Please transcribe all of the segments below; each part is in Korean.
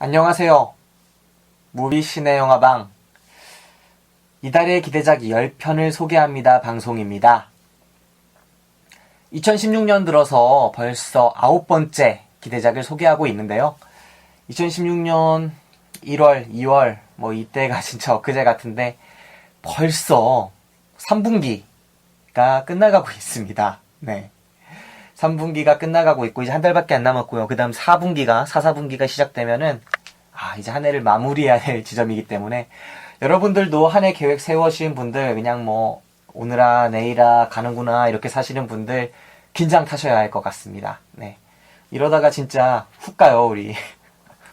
안녕하세요. 무비 시네 영화방 이달의 기대작 10편을 소개합니다 방송입니다. 2016년 들어서 벌써 9번째 기대작을 소개하고 있는데요. 2016년 1월, 2월 이때가 진짜 엊그제 같은데 벌써 3분기가 끝나가고 있습니다. 네. 3분기가 끝나가고 있고 이제 한 달밖에 안 남았고요. 그 다음 4분기가 4분기가 시작되면은 이제 한 해를 마무리해야 될 지점이기 때문에 여러분들도 한 해 계획 세우신 분들 그냥 오늘아 내일아 가는구나 이렇게 사시는 분들 긴장 타셔야 할 것 같습니다. 네. 이러다가 진짜 훅 가요 우리.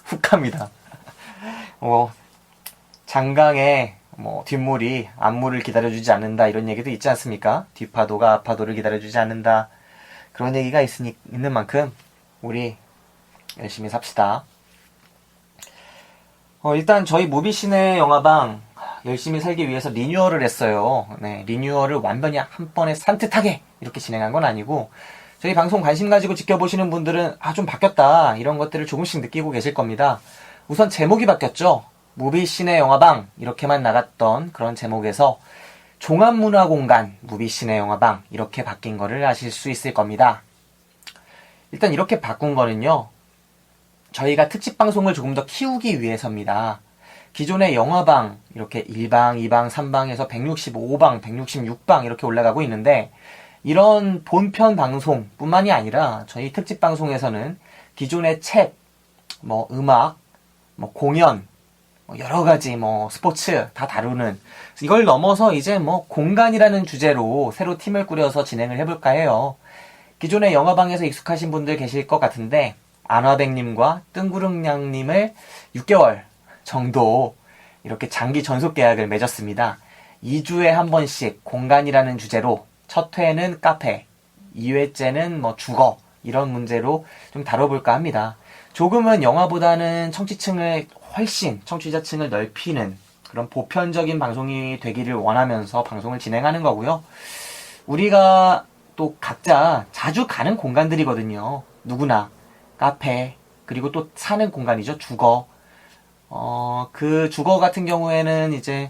훅 갑니다. 장강에 뒷물이 앞물을 기다려주지 않는다 이런 얘기도 있지 않습니까? 뒷파도가 앞파도를 기다려주지 않는다 그런 얘기가 있는 만큼 우리 열심히 삽시다. 일단 저희 무비시네 영화방 열심히 살기 위해서 리뉴얼을 했어요. 네, 리뉴얼을 완전히 한 번에 산뜻하게 이렇게 진행한 건 아니고 저희 방송 관심 가지고 지켜보시는 분들은 좀 바뀌었다 이런 것들을 조금씩 느끼고 계실 겁니다. 우선 제목이 바뀌었죠. 무비시네 영화방 이렇게만 나갔던 그런 제목에서 종합문화공간 무비시네 영화방 이렇게 바뀐 거를 아실 수 있을 겁니다. 일단 이렇게 바꾼 거는요. 저희가 특집 방송을 조금 더 키우기 위해서입니다. 기존의 영화방 이렇게 1방, 2방, 3방에서 165방, 166방 이렇게 올라가고 있는데 이런 본편 방송뿐만이 아니라 저희 특집 방송에서는 기존의 책, 음악, 공연 여러 가지 스포츠 다 다루는 이걸 넘어서 이제 공간이라는 주제로 새로 팀을 꾸려서 진행을 해볼까 해요. 기존의 영화방에서 익숙하신 분들 계실 것 같은데 안화백님과 뜬구름냥님을 6개월 정도 이렇게 장기 전속 계약을 맺었습니다. 2주에 한 번씩 공간이라는 주제로 첫 회는 카페, 2회째는 주거 이런 문제로 좀 다뤄볼까 합니다. 조금은 영화보다는 청취자층을 넓히는 그런 보편적인 방송이 되기를 원하면서 방송을 진행하는 거고요. 우리가 또 각자 자주 가는 공간들이거든요. 누구나 카페 그리고 또 사는 공간이죠. 주거. 그 주거 같은 경우에는 이제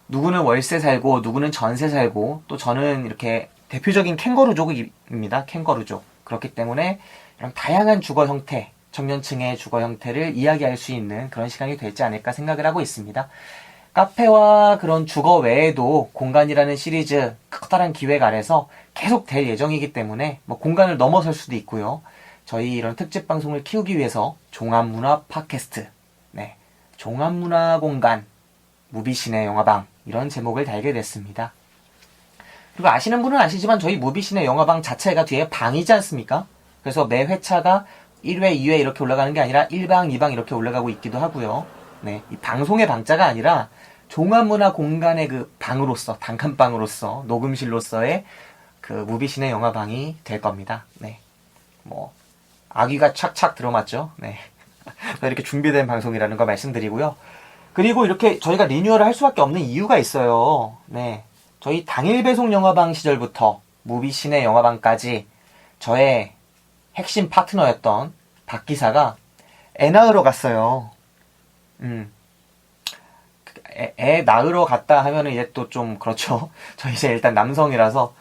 누구는 월세 살고 누구는 전세 살고 또 저는 이렇게 대표적인 캥거루족입니다. 캥거루족. 그렇기 때문에 이런 다양한 주거 형태 청년층의 주거 형태를 이야기할 수 있는 그런 시간이 되지 않을까 생각을 하고 있습니다. 카페와 그런 주거 외에도 공간이라는 시리즈 커다란 기획 아래서 계속 될 예정이기 때문에 공간을 넘어설 수도 있고요. 저희 이런 특집 방송을 키우기 위해서 종합문화 팟캐스트, 종합문화 공간, 무비시네 영화방 이런 제목을 달게 됐습니다. 그리고 아시는 분은 아시지만 저희 무비시네 영화방 자체가 뒤에 방이지 않습니까? 그래서 매 회차가 1회, 2회 이렇게 올라가는 게 아니라 1방, 2방 이렇게 올라가고 있기도 하고요. 네, 이 방송의 방자가 아니라 종합문화 공간의 그 방으로서, 단칸방으로서, 녹음실로서의 그 무비시네 영화방이 될 겁니다. 네, 아귀가 착착 들어맞죠? 네, 이렇게 준비된 방송이라는 거 말씀드리고요. 그리고 이렇게 저희가 리뉴얼을 할 수밖에 없는 이유가 있어요. 네, 저희 당일 배송 영화방 시절부터 무비시네 영화방까지 저의 핵심 파트너였던 박 기사가 애 낳으러 갔어요. 애 낳으러 갔다 하면은 이제 또 좀 그렇죠. 저 이제 일단 남성이라서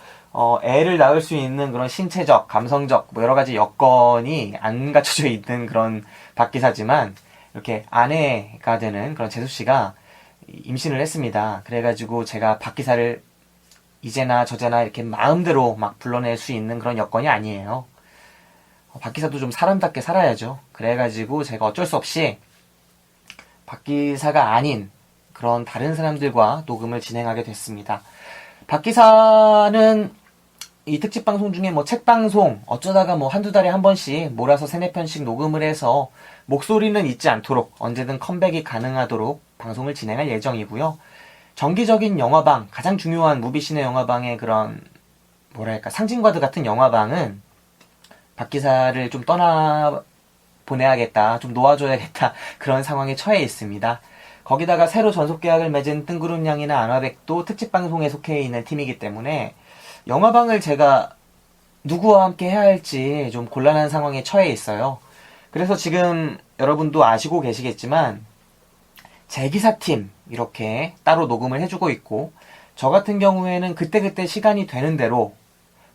애를 낳을 수 있는 그런 신체적, 감성적 여러 가지 여건이 안 갖춰져 있는 그런 박 기사지만 이렇게 아내가 되는 그런 재수 씨가 임신을 했습니다. 그래가지고 제가 박 기사를 이제나 저제나 이렇게 마음대로 불러낼 수 있는 그런 여건이 아니에요. 박 기사도 좀 사람답게 살아야죠. 그래가지고 제가 어쩔 수 없이 박 기사가 아닌 그런 다른 사람들과 녹음을 진행하게 됐습니다. 박 기사는 이 특집 방송 중에 책 방송 어쩌다가 한두 달에 한 번씩 몰아서 3-4편씩 녹음을 해서 목소리는 잊지 않도록 언제든 컴백이 가능하도록 방송을 진행할 예정이고요. 정기적인 영화방, 가장 중요한 무비시네 영화방의 그런 상징과도 같은 영화방은 박 기사를 좀 보내야겠다, 좀 놓아줘야겠다 그런 상황에 처해 있습니다. 거기다가 새로 전속 계약을 맺은 뜬구름냥이나 안화백도 특집 방송에 속해 있는 팀이기 때문에 영화방을 제가 누구와 함께 해야 할지 좀 곤란한 상황에 처해 있어요. 그래서 지금 여러분도 아시고 계시겠지만 재기사팀 이렇게 따로 녹음을 해주고 있고, 저 같은 경우에는 그때그때 시간이 되는 대로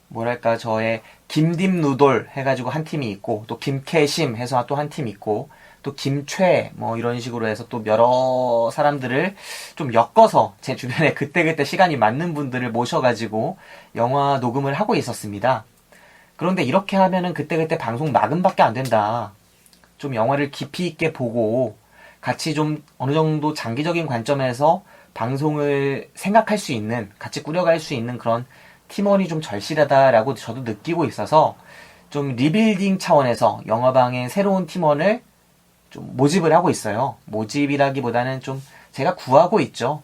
뭐랄까 저의 김딤누돌 해가지고 한 팀이 있고, 또 김캐심 해서 또 한 팀 있고, 또 김최 뭐 이런 식으로 해서 또 여러 사람들을 좀 엮어서 제 주변에 그때그때 시간이 맞는 분들을 모셔가지고 영화 녹음을 하고 있었습니다. 그런데 이렇게 하면은 그때그때 방송 막음밖에 안 된다. 좀 영화를 깊이 있게 보고 같이 좀 어느 정도 장기적인 관점에서 방송을 생각할 수 있는, 같이 꾸려갈 수 있는 그런 팀원이 좀 절실하다라고 저도 느끼고 있어서 좀 리빌딩 차원에서 영화방에 새로운 팀원을 좀 모집을 하고 있어요. 모집이라기보다는 좀 제가 구하고 있죠.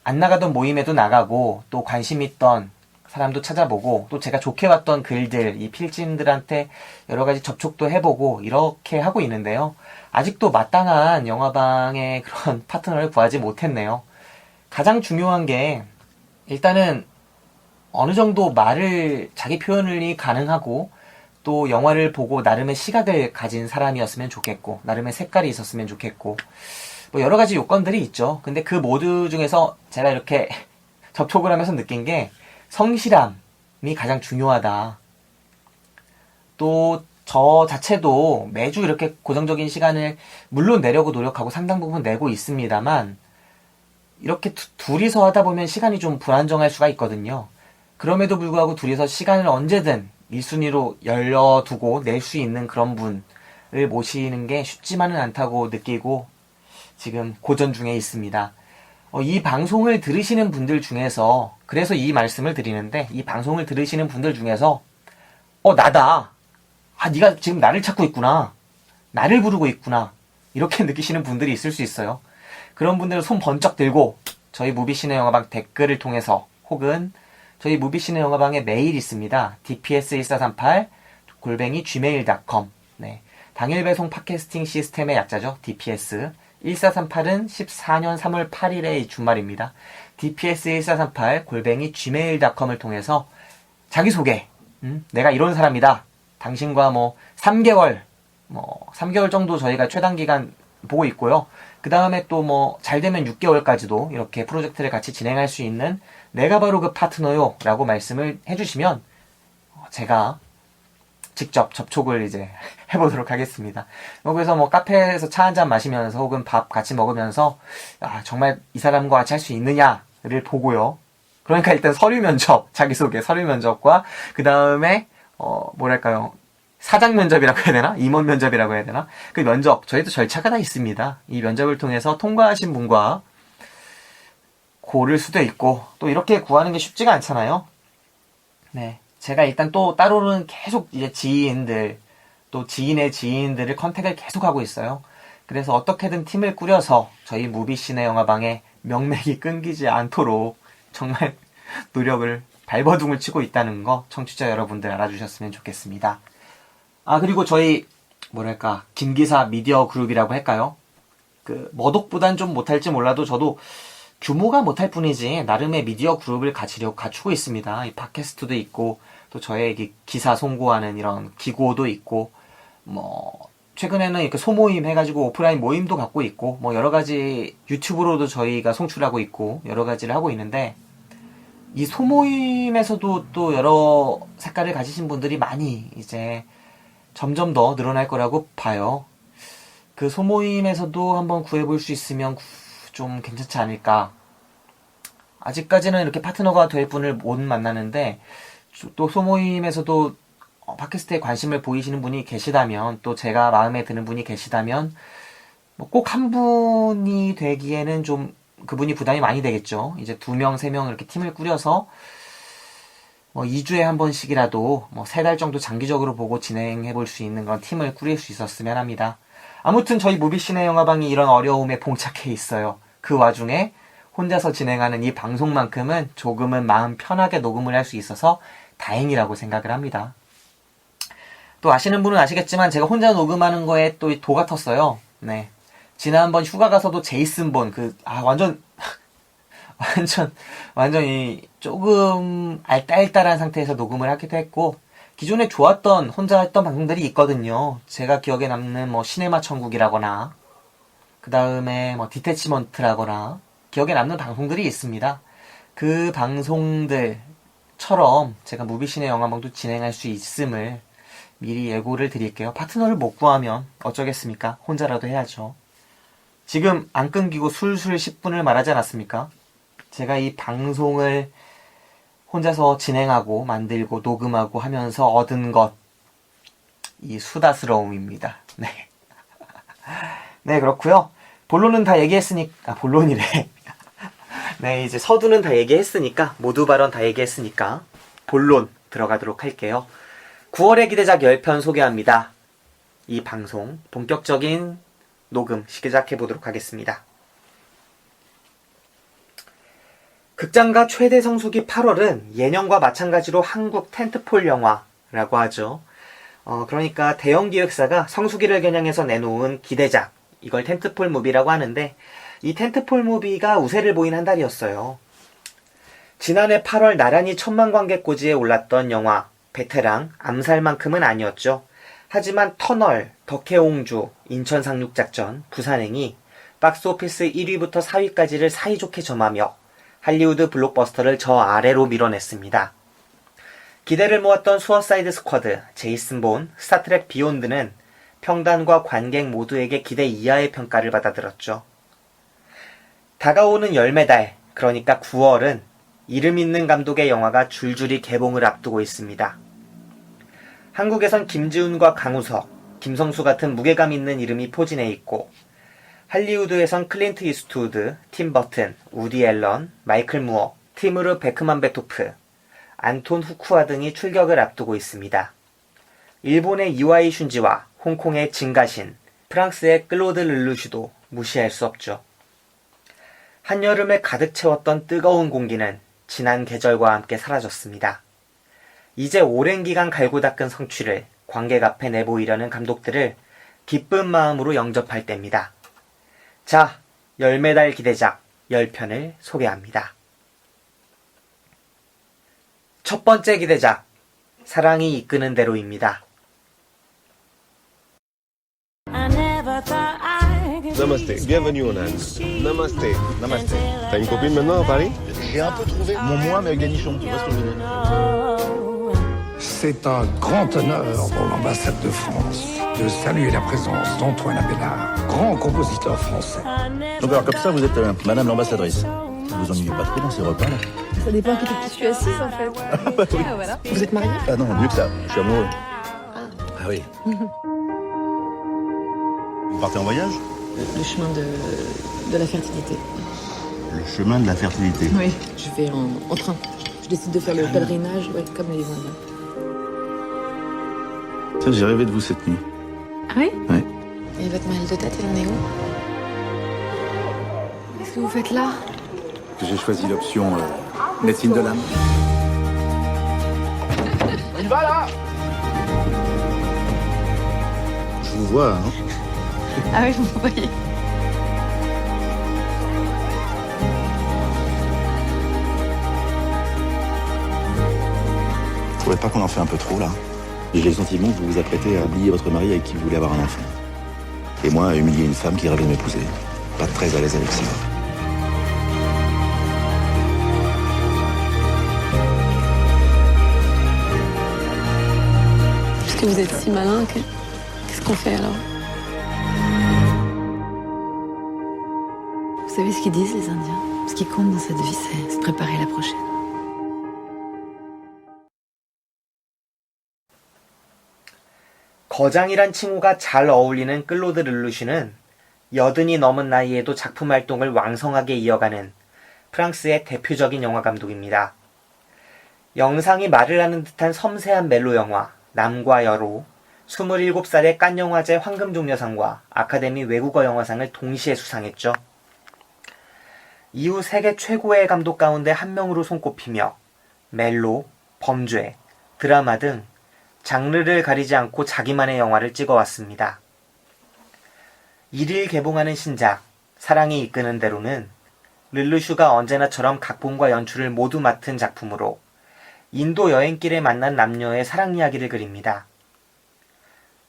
안 나가던 모임에도 나가고, 또 관심 있던 사람도 찾아보고, 또 제가 좋게 봤던 글들, 이 필진들한테 여러 가지 접촉도 해보고 이렇게 하고 있는데요. 아직도 마땅한 영화방의 그런 파트너를 구하지 못했네요. 가장 중요한 게 일단은 어느 정도 말을, 자기 표현이 가능하고, 또 영화를 보고 나름의 시각을 가진 사람이었으면 좋겠고, 나름의 색깔이 있었으면 좋겠고, 뭐 여러 가지 요건들이 있죠. 근데 그 모두 중에서 제가 이렇게 접촉을 하면서 느낀 게 성실함이 가장 중요하다. 또 저 자체도 매주 이렇게 고정적인 시간을 물론 내려고 노력하고 상당 부분 내고 있습니다만, 이렇게 둘이서 하다 보면 시간이 좀 불안정할 수가 있거든요. 그럼에도 불구하고 둘이서 시간을 언제든 1순위로 열려두고 낼 수 있는 그런 분을 모시는 게 쉽지만은 않다고 느끼고 지금 고전 중에 있습니다. 이 방송을 들으시는 분들 중에서, 그래서 이 말씀을 드리는데, 이 방송을 들으시는 분들 중에서 나다. 네가 지금 나를 찾고 있구나. 나를 부르고 있구나. 이렇게 느끼시는 분들이 있을 수 있어요. 그런 분들은 손 번쩍 들고 저희 무비시네 영화방 댓글을 통해서, 혹은 저희 무비시네 영화방에 메일 있습니다. dps1438 @gmail.com. 네. 당일 배송 팟캐스팅 시스템의 약자죠. DPS. 1438은 14년 3월 8일의 주말입니다. dps1438 @gmail.com을 통해서 자기소개, 내가 이런 사람이다. 당신과 3개월 정도 저희가 최단기간 보고 있고요. 그 다음에 또 잘 되면 6개월까지도 이렇게 프로젝트를 같이 진행할 수 있는 내가 바로 그 파트너요 라고 말씀을 해주시면 제가 직접 접촉을 이제 해보도록 하겠습니다. 그래서 카페에서 차 한잔 마시면서 혹은 밥 같이 먹으면서 정말 이 사람과 같이 할 수 있느냐를 보고요. 그러니까 일단 서류 면접, 자기소개 서류 면접과 그 다음에 사장 면접이라고 해야 되나? 임원 면접이라고 해야 되나? 그 면접, 저희도 절차가 다 있습니다. 이 면접을 통해서 통과하신 분과 고를 수도 있고, 또 이렇게 구하는 게 쉽지가 않잖아요. 네. 제가 일단 또 따로는 계속 이제 지인들, 또 지인의 지인들을 컨택을 계속 하고 있어요. 그래서 어떻게든 팀을 꾸려서 저희 무비시네 영화방에 명맥이 끊기지 않도록 정말 노력을, 발버둥을 치고 있다는 거 청취자 여러분들 알아주셨으면 좋겠습니다. 그리고 저희 김기사 미디어 그룹이라고 할까요? 머독보단 좀 못할지 몰라도 저도 규모가 못할 뿐이지 나름의 미디어 그룹을 갖추고 있습니다. 이 팟캐스트도 있고, 또 저의 기사 송고하는 이런 기고도 있고, 최근에는 이렇게 소모임 해가지고 오프라인 모임도 갖고 있고, 여러 가지 유튜브로도 저희가 송출하고 있고, 여러 가지를 하고 있는데, 이 소모임에서도 또 여러 색깔을 가지신 분들이 많이 이제 점점 더 늘어날 거라고 봐요. 그 소모임에서도 한번 구해볼 수 있으면 좀 괜찮지 않을까. 아직까지는 이렇게 파트너가 될 분을 못 만나는데, 또 소모임에서도 팟캐스트에 관심을 보이시는 분이 계시다면, 또 제가 마음에 드는 분이 계시다면, 꼭 한 분이 되기에는 좀 그분이 부담이 많이 되겠죠. 이제 2명, 3명 이렇게 팀을 꾸려서 2주에 한 번씩이라도 3달 정도 장기적으로 보고 진행해 볼 수 있는 그런 팀을 꾸릴 수 있었으면 합니다. 아무튼 저희 무비시네 영화방이 이런 어려움에 봉착해 있어요. 그 와중에 혼자서 진행하는 이 방송만큼은 조금은 마음 편하게 녹음을 할 수 있어서 다행이라고 생각을 합니다. 또 아시는 분은 아시겠지만 제가 혼자 녹음하는 거에 또 도가 텄어요. 네. 지난번 휴가 가서도 제이슨 본 완전히 조금 알딸딸한 상태에서 녹음을 하기도 했고, 기존에 좋았던 혼자 했던 방송들이 있거든요. 제가 기억에 남는 뭐 시네마 천국이라거나 그 다음에 뭐 디태치먼트라거나 기억에 남는 방송들이 있습니다. 그 방송들처럼 제가 무비시네 영화방도 진행할 수 있음을 미리 예고를 드릴게요. 파트너를 못 구하면 어쩌겠습니까? 혼자라도 해야죠. 지금 안 끊기고 술술 10분을 말하지 않았습니까? 제가 이 방송을 혼자서 진행하고 만들고 녹음하고 하면서 얻은 것, 이 수다스러움입니다. 네. 네, 그렇고요. 본론은 다 얘기했으니까, 본론이래. 네, 이제 서두는 다 얘기했으니까, 모두 발언 다 얘기했으니까, 본론 들어가도록 할게요. 9월의 기대작 10편 소개합니다. 이 방송, 본격적인 녹음 시작해보도록 하겠습니다. 극장가 최대 성수기 8월은 예년과 마찬가지로 한국 텐트폴 영화라고 하죠. 그러니까 대형 기획사가 성수기를 겨냥해서 내놓은 기대작, 이걸 텐트폴 무비라고 하는데 이 텐트폴 무비가 우세를 보인 한 달이었어요. 지난해 8월 나란히 1000만 관객 고지에 올랐던 영화 베테랑, 암살만큼은 아니었죠. 하지만 터널, 덕혜옹주, 인천 상륙작전, 부산행이 박스오피스 1위부터 4위까지를 사이좋게 점하며 할리우드 블록버스터를 저 아래로 밀어냈습니다. 기대를 모았던 수어사이드 스쿼드, 제이슨 본, 스타트랙 비욘드는 평단과 관객 모두에게 기대 이하의 평가를 받아들었죠. 다가오는 열매달, 그러니까 9월은 이름 있는 감독의 영화가 줄줄이 개봉을 앞두고 있습니다. 한국에선 김지훈과 강우석, 김성수 같은 무게감 있는 이름이 포진해 있고 할리우드에선 클린트 이스트우드, 팀 버튼, 우디 앨런, 마이클 무어, 티무르 베크만베토프, 안톤 후쿠아 등이 출격을 앞두고 있습니다. 일본의 이와이 슌지와 홍콩의 진가신, 프랑스의 클로드 르르슈도 무시할 수 없죠. 한여름에 가득 채웠던 뜨거운 공기는 지난 계절과 함께 사라졌습니다. 이제 오랜 기간 갈고 닦은 성취를 관객 앞에 내보이려는 감독들을 기쁜 마음으로 영접할 때입니다. 자, 열매달 기대작 10편을 소개합니다. 첫 번째 기대작, 사랑이 이끄는 대로입니다. Namasté, bienvenue en Inde. Namasté. Namasté. T'as une copine maintenant à Paris? J'ai un peu trouvé mon moi, mais avec des nichons, tu vois ce que je veux dire? C'est un grand honneur pour l'ambassade de France de saluer la présence d'Antoine Abélard, grand compositeur français. Donc alors comme ça, vous êtes madame l'ambassadrice. Vous ennuyez pas trop dans ces repas-là? Ça dépend à côté de qui je suis assise en fait. Ah, voilà. Vous êtes mariés? Ah non, mieux que ça, je suis amoureux. Ah oui. Vous partez en voyage? Le chemin de la fertilité. Le chemin de la fertilité. Oui, je vais en train. Je décide de faire le pèlerinage, ouais, comme les Indiens. Tiens, j'ai rêvé de vous cette nuit. Ah oui? Ouais. Et votre mal de tête, il en est où? Qu'est-ce que vous faites là? J'ai choisi l'option médecine de l'âme. Il va là! Je vous vois, hein. Ah oui, vous voyez. Vous trouvez pas qu'on en fait un peu trop, là? J'ai le sentiment que vous vous apprêtez à oublier votre mari avec qui vous voulez avoir un enfant. Et moi, à humilier une femme qui rêve de m'épouser. Pas très à l'aise avec ça. Puisque vous êtes si malin, qu'est-ce qu'on fait alors? Vous savez ce qu'ils disent les Indiens? Ce qui compte dans cette vie, c'est de préparer la prochaine. 거장이란 칭호가 잘 어울리는 클로드 르르슈는 80이 넘은 나이에도 작품 활동을 왕성하게 이어가는 프랑스의 대표적인 영화 감독입니다. 영상이 말을 하는 듯한 섬세한 멜로 영화 남과 여로, 27살의 칸 영화제 황금종려상과 아카데미 외국어 영화상을 동시에 수상했죠. 이후 세계 최고의 감독 가운데 한 명으로 손꼽히며 멜로, 범죄, 드라마 등 장르를 가리지 않고 자기만의 영화를 찍어왔습니다. 1일 개봉하는 신작 사랑이 이끄는 대로는 르르슈가 언제나처럼 각본과 연출을 모두 맡은 작품으로 인도 여행길에 만난 남녀의 사랑 이야기를 그립니다.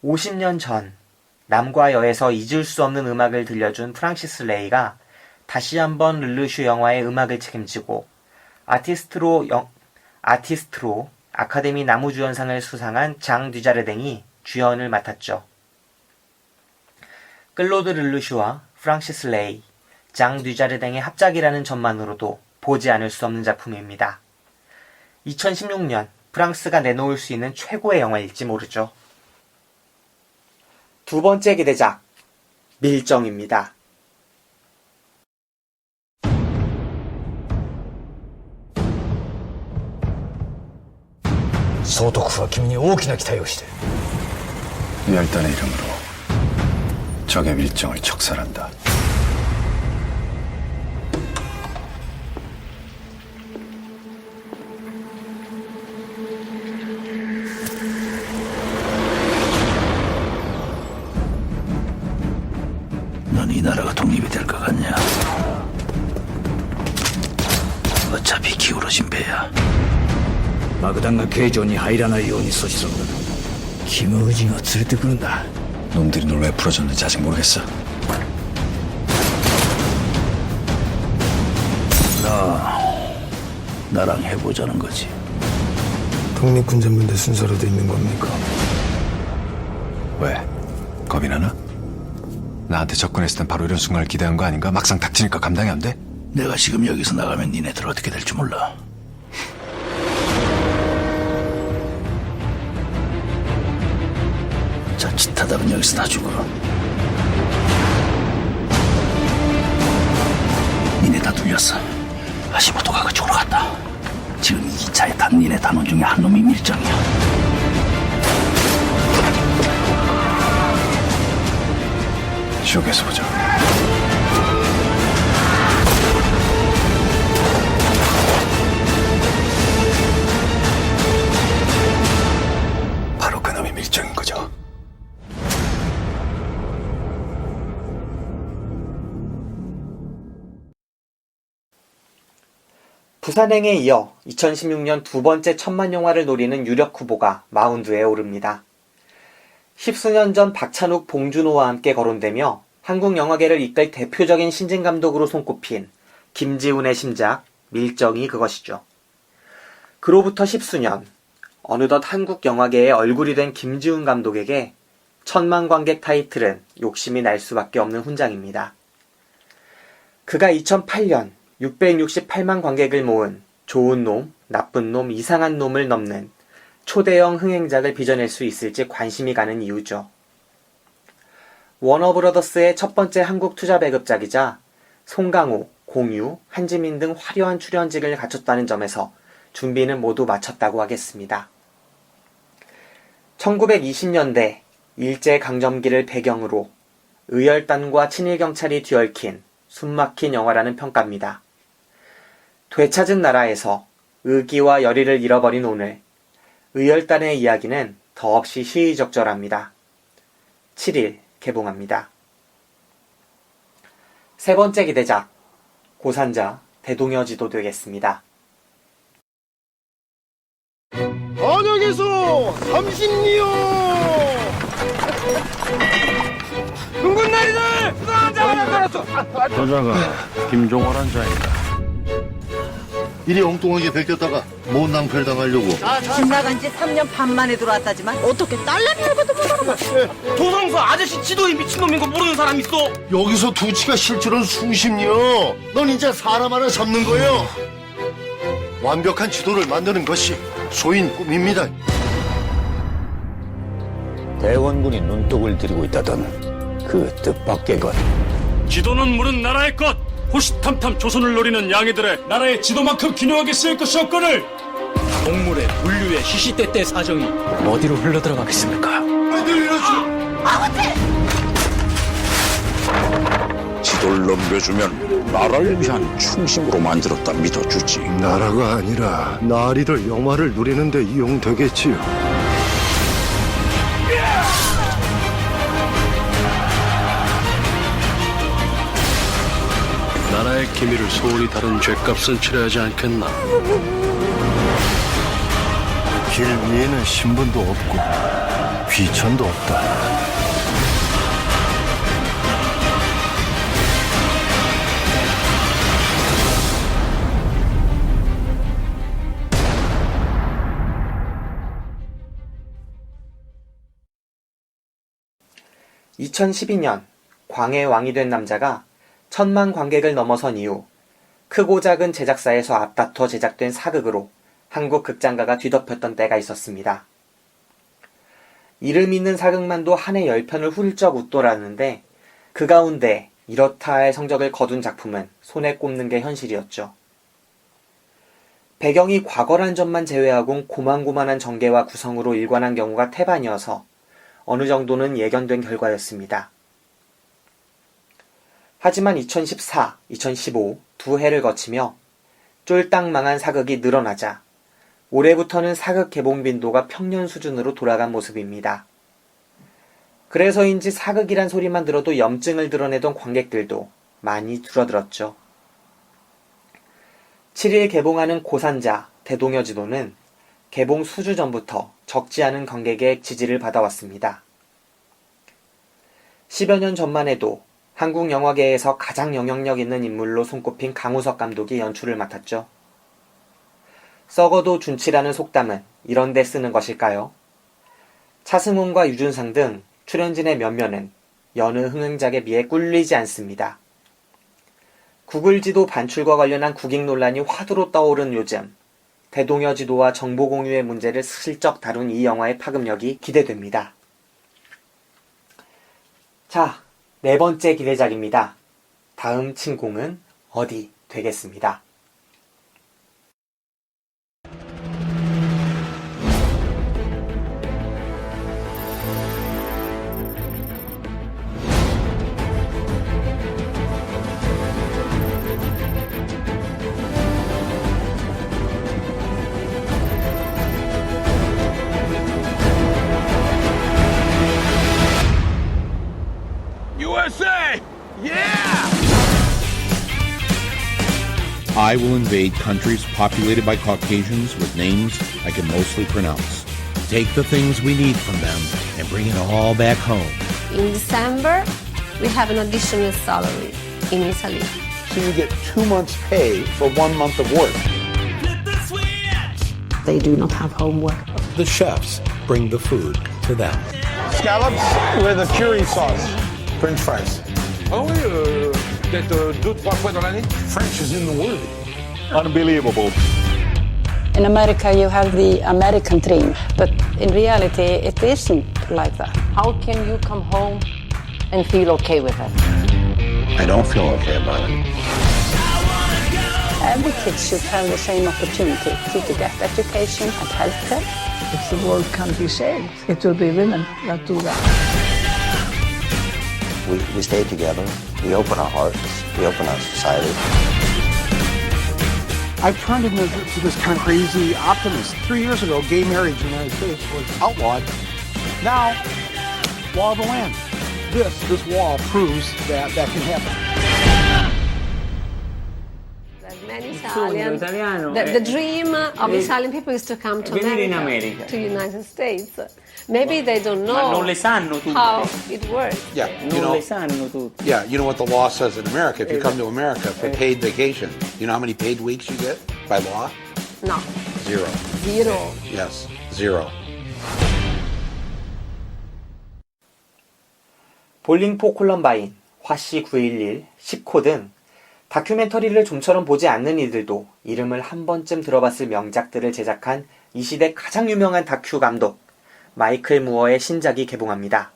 50년 전 남과 여에서 잊을 수 없는 음악을 들려준 프랑시스 레이가 다시 한번 르르슈 영화의 음악을 책임지고 아티스트로 아카데미 나무주연상을 수상한 장 뒤자르댕이 주연을 맡았죠. 클로드 르르슈와 프랑시스 레이, 장 뒤자르댕의 합작이라는 점만으로도 보지 않을 수 없는 작품입니다. 2016년 프랑스가 내놓을 수 있는 최고의 영화일지 모르죠. 두 번째 기대작, 밀정입니다. 総督府は君に大きな期待をしている 열단의 이름으로 적의 밀정을 척살한다. 넌 이 나라가 독립이 될 것 같냐? 어차피 기울어진 배야. 爆弾が形状に入らないように阻止するんだキム・ウジンを連れてくるんだ 놈들이 널 왜 풀어줬는지 아직 모르겠어. 나랑 해보자는 거지. 독립군전문대 순서로 돼 있는 겁니까? 왜? 겁이 나나? 나한테 접근했을 땐 바로 이런 순간을 기대한 거 아닌가? 막상 닥치니까 감당이 안 돼? 내가 지금 여기서 나가면 니네들 어떻게 될지 몰라. 자칫하다간 여기서 다 죽어. 니네 다 뚫렸어. 하시모토가 그쪽으로 갔다. 지금 이 기차에 탄 니네 단원 중에 한 놈이 밀정이야. 지옥에서 보자. 바로 그놈이 밀정인 거죠. 부산행에 이어 2016년 두 번째 천만 영화를 노리는 유력 후보가 마운드에 오릅니다. 십수년 전 박찬욱, 봉준호와 함께 거론되며 한국 영화계를 이끌 대표적인 신진 감독으로 손꼽힌 김지훈의 신작 밀정이 그것이죠. 그로부터 십수년, 어느덧 한국 영화계의 얼굴이 된 김지훈 감독에게 천만 관객 타이틀은 욕심이 날 수밖에 없는 훈장입니다. 그가 2008년 668만 관객을 모은 좋은 놈, 나쁜 놈, 이상한 놈을 넘는 초대형 흥행작을 빚어낼 수 있을지 관심이 가는 이유죠. 워너브러더스의 첫 번째 한국 투자 배급작이자 송강호, 공유, 한지민 등 화려한 출연직을 갖췄다는 점에서 준비는 모두 마쳤다고 하겠습니다. 1920년대 일제강점기를 배경으로 의열단과 친일경찰이 뒤얽힌 숨막힌 영화라는 평가입니다. 되찾은 나라에서 의기와 열의를 잃어버린 오늘, 의열단의 이야기는 더없이 시의적절합니다. 7일 개봉합니다. 세 번째 기대작, 고산자, 대동여지도 되겠습니다. 번역에서 30년! 둥근 날이들! 수상한 자가 나타났어! 저자가 김종환한 자입니다. 이리 엉뚱하게 베꼈다가 못난 펠 당하려고. 집 나간 지 3년 반 만에 들어왔다지만 어떻게 딸내미 알고도 못하는 도성서 아저씨 지도에 미친놈인 거 모르는 사람 있어? 여기서 두치가 실줄은 수십년. 넌 이제 사람 하나 잡는 거예요. 완벽한 지도를 만드는 것이 소인 꿈입니다. 대원군이 눈독을 들이고 있다던 그 뜻밖의 것 지도는 물은 나라의 것. 호시탐탐 조선을 노리는 양이들의 나라의 지도만큼 기묘하게 쓰일 것이 없거늘. 동물의 물류의 시시때때 사정이 어디로 흘러들어가겠습니까? 지도를 넘겨주면 나라를 위한 충심으로 만들었다 믿어주지. 나라가 아니라 나리들 영화를 누리는데 이용되겠지요. 나라의 기밀을 소홀히 다룬 죄값은 치러야지 않겠나. 길 위에는 신분도 없고 귀천도 없다. (2012년) 광해의 왕이 된 남자가 1000만 관객을 넘어선 이후 크고 작은 제작사에서 앞다퉈 제작된 사극으로 한국 극장가가 뒤덮였던 때가 있었습니다. 이름 있는 사극만도 한 해 10편을 훌쩍 웃돌았는데 그 가운데 이렇다 할 성적을 거둔 작품은 손에 꼽는 게 현실이었죠. 배경이 과거란 점만 제외하곤 고만고만한 전개와 구성으로 일관한 경우가 태반이어서 어느 정도는 예견된 결과였습니다. 하지만 2014, 2015 두 해를 거치며 쫄딱 망한 사극이 늘어나자 올해부터는 사극 개봉 빈도가 평년 수준으로 돌아간 모습입니다. 그래서인지 사극이란 소리만 들어도 염증을 드러내던 관객들도 많이 줄어들었죠. 7일 개봉하는 고산자, 대동여지도는 개봉 수주 전부터 적지 않은 관객의 지지를 받아왔습니다. 10여 년 전만 해도 한국 영화계에서 가장 영향력 있는 인물로 손꼽힌 강우석 감독이 연출을 맡았죠. 썩어도 준치라는 속담은 이런 데 쓰는 것일까요? 차승원과 유준상 등 출연진의 면면은 여느 흥행작에 비해 꿀리지 않습니다. 구글지도 반출과 관련한 국익 논란이 화두로 떠오른 요즘 대동여지도와 정보공유의 문제를 슬쩍 다룬 이 영화의 파급력이 기대됩니다. 자, 네 번째 기대작입니다. 다음 침공은 어디 되겠습니다. USA! Yeah! I will invade countries populated by Caucasians with names I can mostly pronounce. Take the things we need from them and bring it all back home. In December, we have an additional salary in Italy. So you get 2 months' pay for 1 month of work. They do not have homework. The chefs bring the food to them. Scallops with a curry sauce. French fries. Ah oui, peut-être 2-3 fois dans l'année. French is in the word. Unbelievable. In America, you have the American dream, but in reality, it isn't like that. How can you come home and feel okay with it? I don't feel okay about it. Every kid should have the same opportunity to get education and healthcare. If the world can be saved, it will be women that do that. We stay together. We open our hearts. We open our society. I've turned into this kind of crazy optimist. 3 years ago, gay marriage in the United States was outlawed. Now, law of the land. This wall proves that can happen. Many Italian, the dream of Italian people is to come to America, to the United States. Maybe they don't know how it works. Yeah, Yeah, you know what the law says in America. If you come to America for paid vacation, you know how many paid weeks you get by law? No. 0. Zero. Yes, 0. 볼링포 콜럼바인, 화씨 911, 10코 등 다큐멘터리를 좀처럼 보지 않는 이들도 이름을 한 번쯤 들어봤을 명작들을 제작한 이 시대 가장 유명한 다큐 감독 마이클 무어의 신작이 개봉합니다.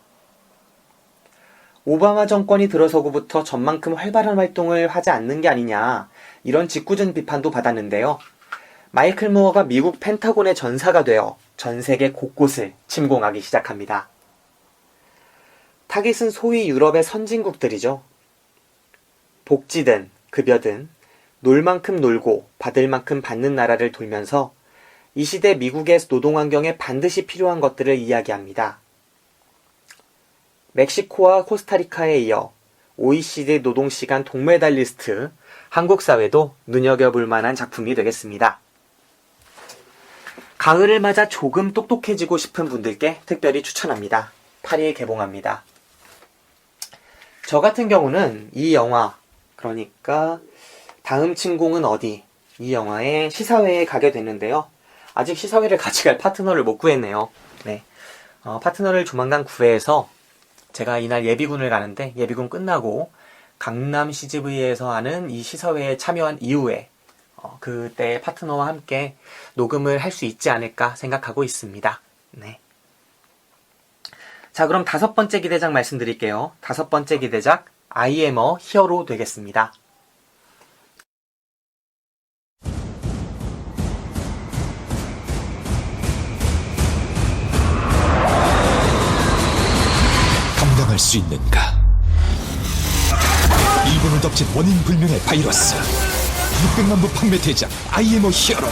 오바마 정권이 들어서고부터 전만큼 활발한 활동을 하지 않는 게 아니냐 이런 짓궂은 비판도 받았는데요. 마이클 무어가 미국 펜타곤의 전사가 되어 전 세계 곳곳을 침공하기 시작합니다. 타깃은 소위 유럽의 선진국들이죠. 복지든 급여든 놀 만큼 놀고 받을 만큼 받는 나라를 돌면서 이 시대 미국의 노동환경에 반드시 필요한 것들을 이야기합니다. 멕시코와 코스타리카에 이어 OECD 노동시간 동메달리스트 한국 사회도 눈여겨볼 만한 작품이 되겠습니다. 가을을 맞아 조금 똑똑해지고 싶은 분들께 특별히 추천합니다. 8일 개봉합니다. 저 같은 경우는 이 영화, 그러니까 다음 침공은 어디? 이 영화의 시사회에 가게 됐는데요. 아직 시사회를 같이 갈 파트너를 못 구했네요. 네, 파트너를 조만간 구해서 제가 이날 예비군을 가는데 예비군 끝나고 강남 CGV에서 하는 이 시사회에 참여한 이후에 그때 파트너와 함께 녹음을 할 수 있지 않을까 생각하고 있습니다. 네. 자, 그럼 5번째 기대작 말씀드릴게요. 5번째 기대작 I am a hero 되겠습니다. 감당할 수 있는가? 일본을 덮친 원인 불명의 바이러스 600만 부 판매 대작 I am a hero.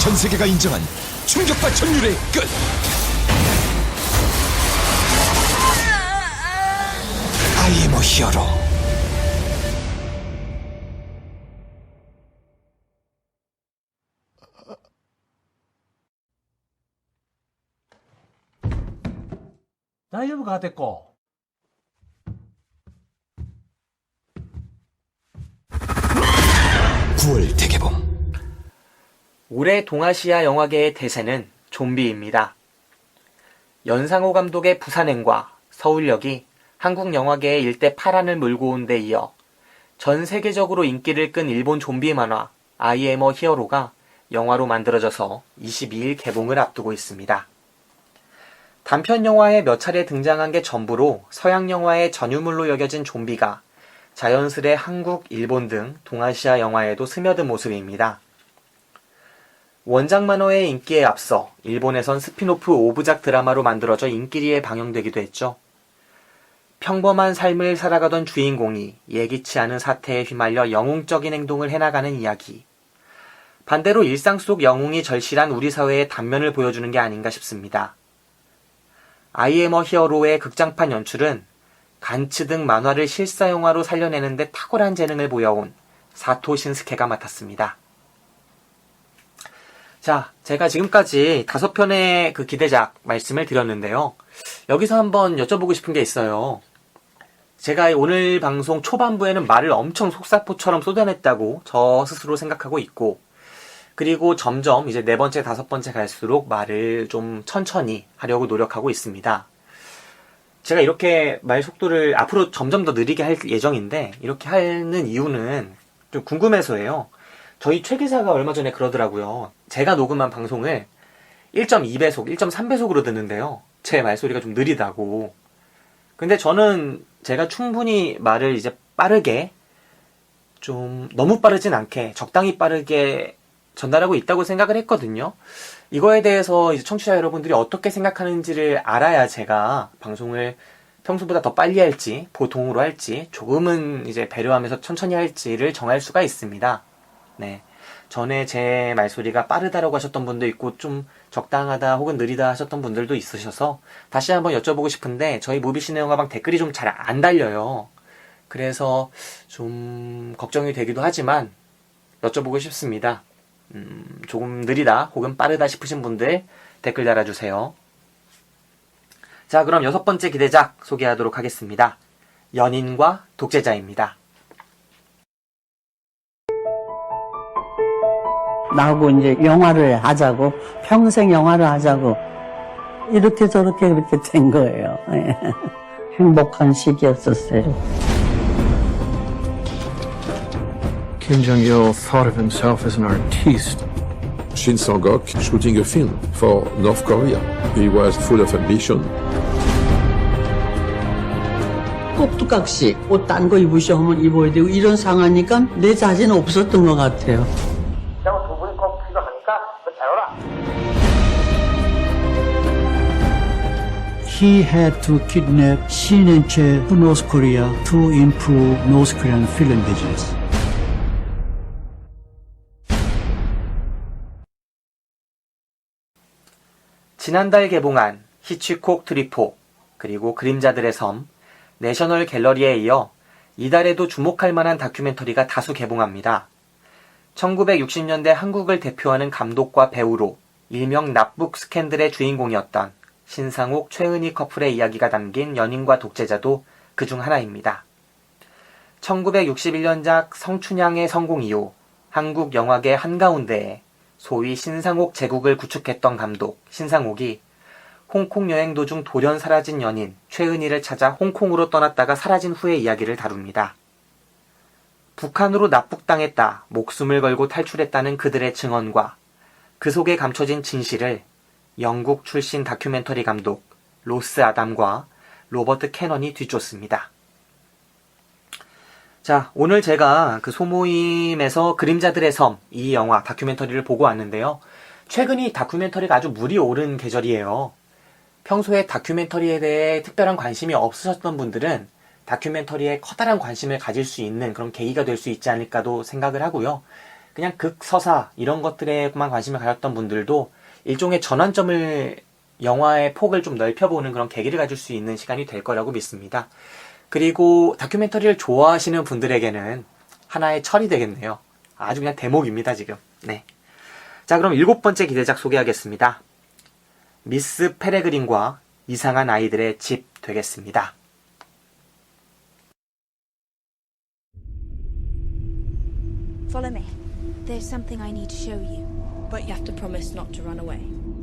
전 세계가 인정한 충격과 전율의 끝. I am a hero. 다이브 됐고. 대개봉. 올해 동아시아 영화계의 대세는 좀비입니다. 연상호 감독의 부산행과 서울역이 한국 영화계의 일대 파란을 물고 온 데 이어 전 세계적으로 인기를 끈 일본 좀비 만화 I am a hero가 영화로 만들어져서 22일 개봉을 앞두고 있습니다. 단편 영화에 몇 차례 등장한 게 전부로 서양 영화의 전유물로 여겨진 좀비가 자연스레 한국, 일본 등 동아시아 영화에도 스며든 모습입니다. 원작 만화의 인기에 앞서 일본에선 스피노프 5부작 드라마로 만들어져 인기리에 방영되기도 했죠. 평범한 삶을 살아가던 주인공이 예기치 않은 사태에 휘말려 영웅적인 행동을 해나가는 이야기. 반대로 일상 속 영웅이 절실한 우리 사회의 단면을 보여주는 게 아닌가 싶습니다. I am a hero의 극장판 연출은 간츠 등 만화를 실사영화로 살려내는 데 탁월한 재능을 보여온 사토 신스케가 맡았습니다. 자, 제가 지금까지 5편의 그 기대작 말씀을 드렸는데요. 여기서 한번 여쭤보고 싶은 게 있어요. 제가 오늘 방송 초반부에는 말을 엄청 속사포처럼 쏟아냈다고 저 스스로 생각하고 있고, 그리고 점점 이제 4번째, 5번째 갈수록 말을 좀 천천히 하려고 노력하고 있습니다. 제가 이렇게 말 속도를 앞으로 점점 더 느리게 할 예정인데, 이렇게 하는 이유는 좀 궁금해서예요. 저희 최 기사가 얼마 전에 그러더라고요. 제가 녹음한 방송을 1.2배속, 1.3배속으로 듣는데요. 제 말소리가 좀 느리다고. 근데 저는 제가 충분히 말을 이제 빠르게, 좀 너무 빠르진 않게 적당히 빠르게 전달하고 있다고 생각을 했거든요. 이거에 대해서 이제 청취자 여러분들이 어떻게 생각하는지를 알아야 제가 방송을 평소보다 더 빨리 할지, 보통으로 할지, 조금은 이제 배려하면서 천천히 할지를 정할 수가 있습니다. 네. 전에 제 말소리가 빠르다라고 하셨던 분도 있고, 좀 적당하다 혹은 느리다 하셨던 분들도 있으셔서 다시 한번 여쭤보고 싶은데, 저희 무비시네 영화방 댓글이 좀 잘 안 달려요. 그래서 좀 걱정이 되기도 하지만 여쭤보고 싶습니다. 조금 느리다 혹은 빠르다 싶으신 분들 댓글 달아주세요. 자, 그럼 6번째 기대작 소개하도록 하겠습니다. 연인과 독재자입니다. 나하고 이제 영화를 하자고, 평생 영화를 하자고, 이렇게 저렇게 그렇게 된 거예요. 행복한 시기였었어요. Kim Jong-il thought of himself as an artiste. Shin Sang-ok shooting a film for North Korea. He was full of ambition. 꼭두각시 옷 딴 거 입으셔 하면 입어야 되고, 이런 상하니까 내 자신 없었던 것 같아요. 두 분이 꼭 필요하니까 배워라. He had to kidnap Shin and Che to North Korea to improve North Korean film business. 지난달 개봉한 히치콕 트리포, 그리고 그림자들의 섬, 내셔널 갤러리에 이어 이달에도 주목할 만한 다큐멘터리가 다수 개봉합니다. 1960년대 한국을 대표하는 감독과 배우로 일명 납북 스캔들의 주인공이었던 신상옥, 최은희 커플의 이야기가 담긴 연인과 독재자도 그중 하나입니다. 1961년작 성춘향의 성공 이후 한국 영화계 한가운데에 소위 신상옥 제국을 구축했던 감독 신상옥이 홍콩 여행 도중 돌연 사라진 연인 최은희를 찾아 홍콩으로 떠났다가 사라진 후의 이야기를 다룹니다. 북한으로 납북당했다, 목숨을 걸고 탈출했다는 그들의 증언과 그 속에 감춰진 진실을 영국 출신 다큐멘터리 감독 로스 아담과 로버트 캐넌이 뒤쫓습니다. 자, 오늘 제가 그 소모임에서 그림자들의 섬, 이 영화 다큐멘터리를 보고 왔는데요. 최근 이 다큐멘터리가 아주 물이 오른 계절이에요. 평소에 다큐멘터리에 대해 특별한 관심이 없으셨던 분들은 다큐멘터리에 커다란 관심을 가질 수 있는 그런 계기가 될 수 있지 않을까도 생각을 하고요. 그냥 극서사 이런 것들에만 관심을 가졌던 분들도 일종의 전환점을 영화의 폭을 좀 넓혀보는 그런 계기를 가질 수 있는 시간이 될 거라고 믿습니다. 그리고 다큐멘터리를 좋아하시는 분들에게는 하나의 철이 되겠네요. 아주 그냥 대목입니다, 지금. 네. 자, 그럼 7번째 기대작 소개하겠습니다. 미스 페레그린과 이상한 아이들의 집 되겠습니다. Follow me. There's something I need to show you. But you have to promise not to run away.